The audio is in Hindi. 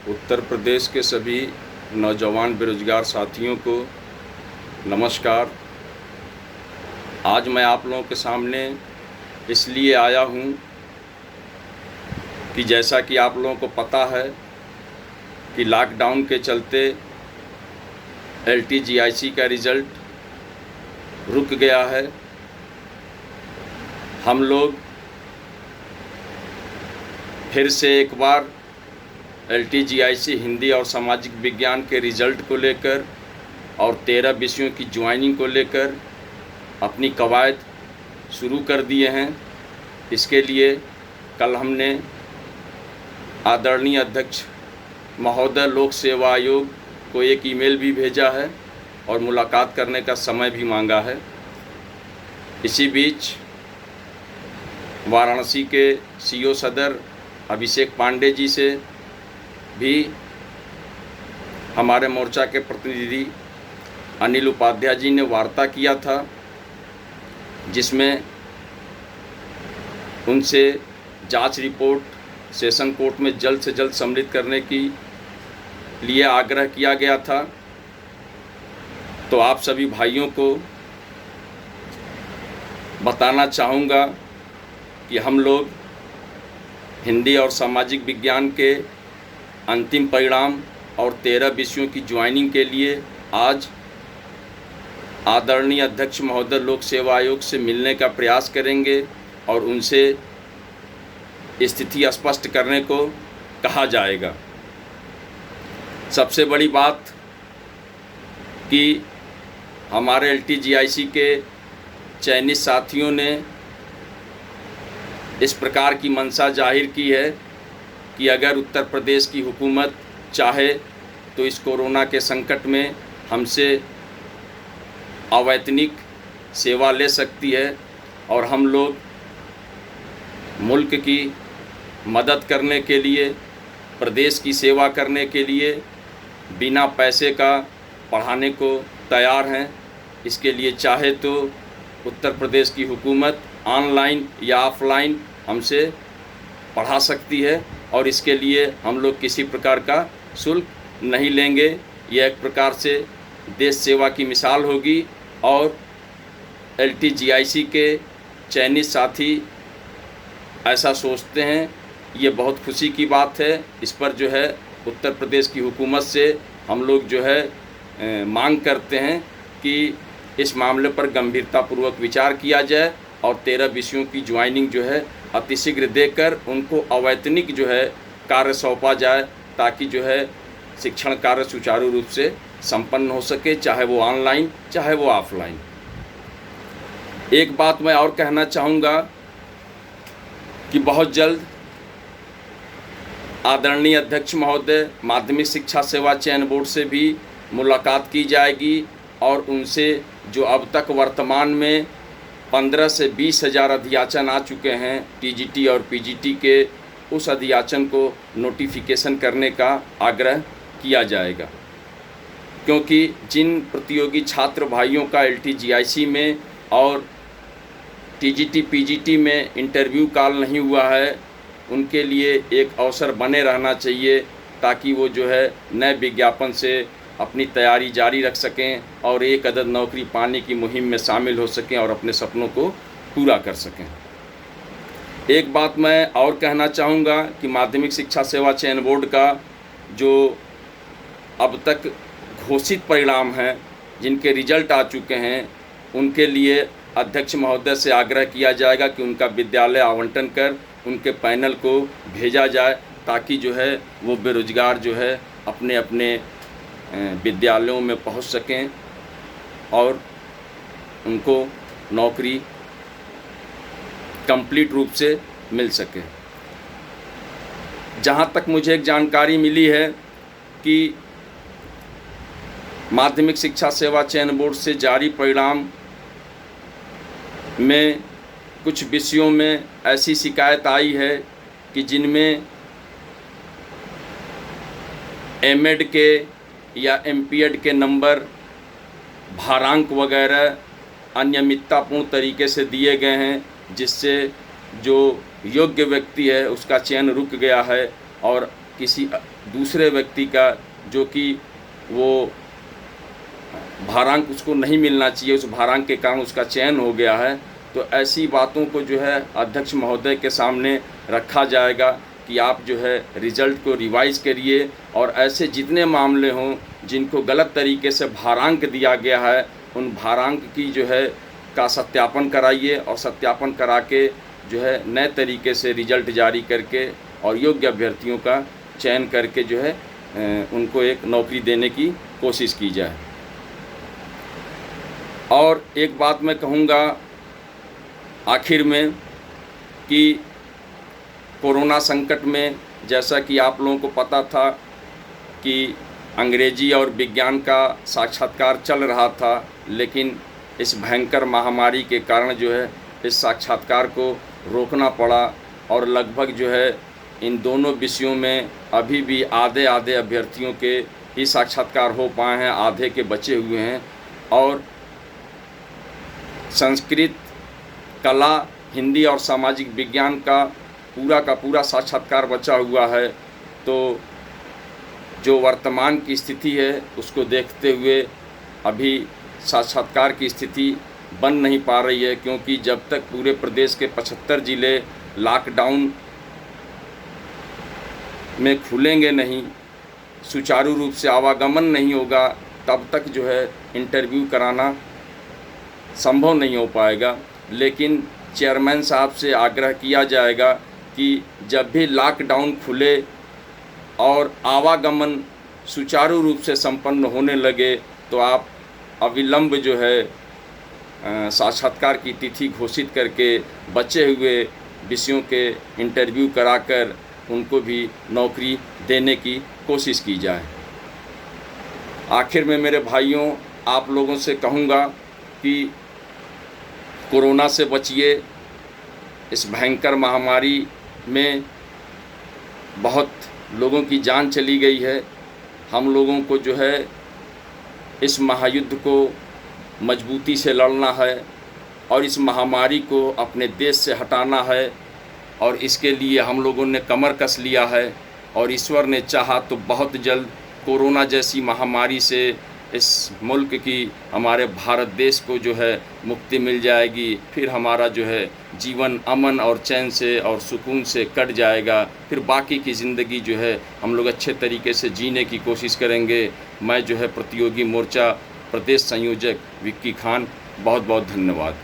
उत्तर प्रदेश के सभी नौजवान बेरोजगार साथियों को नमस्कार। आज मैं आप लोगों के सामने इसलिए आया हूं कि जैसा कि आप लोगों को पता है कि लॉकडाउन के चलते LTGIC का रिज़ल्ट रुक गया है। हम लोग फिर से एक बार LTGIC हिंदी और सामाजिक विज्ञान के रिज़ल्ट को लेकर और 13 विषयों की ज्वाइनिंग को लेकर अपनी कवायद शुरू कर दिए हैं। इसके लिए कल हमने आदरणीय अध्यक्ष महोदय लोक सेवा आयोग को एक ईमेल भी भेजा है और मुलाकात करने का समय भी मांगा है। इसी बीच वाराणसी के CO सदर अभिषेक पांडे जी से भी हमारे मोर्चा के प्रतिनिधि अनिल उपाध्याय जी ने वार्ता किया था, जिसमें उनसे जांच रिपोर्ट सेशन कोर्ट में जल्द से जल्द सम्मिलित करने की लिए आग्रह किया गया था। तो आप सभी भाइयों को बताना चाहूँगा कि हम लोग हिंदी और सामाजिक विज्ञान के अंतिम परिणाम और 13 विषयों की ज्वाइनिंग के लिए आज आदरणीय अध्यक्ष महोदय लोक सेवा आयोग से मिलने का प्रयास करेंगे और उनसे स्थिति स्पष्ट करने को कहा जाएगा। सबसे बड़ी बात कि हमारे LTGIC के चयनित साथियों ने इस प्रकार की मंशा जाहिर की है कि अगर उत्तर प्रदेश की हुकूमत चाहे तो इस कोरोना के संकट में हमसे अवैतनिक सेवा ले सकती है और हम लोग मुल्क की मदद करने के लिए, प्रदेश की सेवा करने के लिए बिना पैसे का पढ़ाने को तैयार हैं। इसके लिए चाहे तो उत्तर प्रदेश की हुकूमत ऑनलाइन या ऑफलाइन हमसे पढ़ा सकती है और इसके लिए हम लोग किसी प्रकार का शुल्क नहीं लेंगे। यह एक प्रकार से देश सेवा की मिसाल होगी और LTGIC के चयनित साथी ऐसा सोचते हैं। ये बहुत खुशी की बात है। इस पर जो है उत्तर प्रदेश की हुकूमत से हम लोग जो है मांग करते हैं कि इस मामले पर गंभीरतापूर्वक विचार किया जाए और 13 विषयों की ज्वाइनिंग जो है अतिशीघ्र देकर उनको अवैतनिक जो है कार्य सौंपा जाए, ताकि जो है शिक्षण कार्य सुचारू रूप से संपन्न हो सके, चाहे वो ऑनलाइन चाहे वो ऑफलाइन। एक बात मैं और कहना चाहूँगा कि बहुत जल्द आदरणीय अध्यक्ष महोदय माध्यमिक शिक्षा सेवा चयन बोर्ड से भी मुलाकात की जाएगी और उनसे जो अब तक वर्तमान में 15 से 20 हज़ार अध्याचन आ चुके हैं TGT और PGT के, उस अध्याचन को नोटिफिकेशन करने का आग्रह किया जाएगा। क्योंकि जिन प्रतियोगी छात्र भाइयों का LTGIC में और TGT PGT में इंटरव्यू कॉल नहीं हुआ है, उनके लिए एक अवसर बने रहना चाहिए, ताकि वो जो है नए विज्ञापन से अपनी तैयारी जारी रख सकें और एक अदद नौकरी पाने की मुहिम में शामिल हो सकें और अपने सपनों को पूरा कर सकें। एक बात मैं और कहना चाहूँगा कि माध्यमिक शिक्षा सेवा चयन बोर्ड का जो अब तक घोषित परिणाम हैं, जिनके रिजल्ट आ चुके हैं, उनके लिए अध्यक्ष महोदय से आग्रह किया जाएगा कि उनका विद्यालय आवंटन कर उनके पैनल को भेजा जाए, ताकि जो है वो बेरोजगार जो है अपने अपने विद्यालयों में पहुंच सकें और उनको नौकरी कंप्लीट रूप से मिल सके। जहां तक मुझे एक जानकारी मिली है कि माध्यमिक शिक्षा सेवा चयन बोर्ड से जारी परिणाम में कुछ विषयों में ऐसी शिकायत आई है कि जिनमें M.Ed के या M.Ped के नंबर, भारांक वगैरह अनियमिततापूर्ण तरीके से दिए गए हैं, जिससे जो योग्य व्यक्ति है उसका चयन रुक गया है और किसी दूसरे व्यक्ति का, जो कि वो भारांक उसको नहीं मिलना चाहिए, उस भारांक के कारण उसका चयन हो गया है, तो ऐसी बातों को जो है अध्यक्ष महोदय के सामने रखा जाएगा कि आप जो है रिज़ल्ट को रिवाइज़ करिए और ऐसे जितने मामले हों जिनको गलत तरीके से भारांक दिया गया है, उन भारांक की जो है का सत्यापन कराइए और सत्यापन करा के जो है नए तरीके से रिज़ल्ट जारी करके और योग्य अभ्यर्थियों का चयन करके जो है उनको एक नौकरी देने की कोशिश की जाए। और एक बात मैं कहूँगा आखिर में कि कोरोना संकट में, जैसा कि आप लोगों को पता था कि अंग्रेजी और विज्ञान का साक्षात्कार चल रहा था, लेकिन इस भयंकर महामारी के कारण जो है इस साक्षात्कार को रोकना पड़ा और लगभग जो है इन दोनों विषयों में अभी भी आधे अभ्यर्थियों के ही साक्षात्कार हो पाए हैं, आधे के बचे हुए हैं। और संस्कृत, कला, हिंदी और सामाजिक विज्ञान का पूरा साक्षात्कार बचा हुआ है। तो जो वर्तमान की स्थिति है उसको देखते हुए अभी साक्षात्कार की स्थिति बन नहीं पा रही है, क्योंकि जब तक पूरे प्रदेश के 75 ज़िले लॉकडाउन में खुलेंगे नहीं, सुचारू रूप से आवागमन नहीं होगा, तब तक जो है इंटरव्यू कराना संभव नहीं हो पाएगा। लेकिन चेयरमैन साहब से आग्रह किया जाएगा कि जब भी लॉकडाउन खुले और आवागमन सुचारू रूप से संपन्न होने लगे तो आप अविलंब जो है साक्षात्कार की तिथि घोषित करके बचे हुए विषयों के इंटरव्यू कराकर उनको भी नौकरी देने की कोशिश की जाए। आखिर में मेरे भाइयों, आप लोगों से कहूँगा कि कोरोना से बचिए। इस भयंकर महामारी में बहुत लोगों की जान चली गई है। हम लोगों को जो है इस महायुद्ध को मजबूती से लड़ना है और इस महामारी को अपने देश से हटाना है, और इसके लिए हम लोगों ने कमर कस लिया है। और ईश्वर ने चाहा तो बहुत जल्द कोरोना जैसी महामारी से इस मुल्क की, हमारे भारत देश को जो है मुक्ति मिल जाएगी। फिर हमारा जो है जीवन अमन और चैन से और सुकून से कट जाएगा। फिर बाकी की ज़िंदगी जो है हम लोग अच्छे तरीके से जीने की कोशिश करेंगे। मैं जो है प्रतियोगी मोर्चा प्रदेश संयोजक विक्की खान, बहुत बहुत धन्यवाद।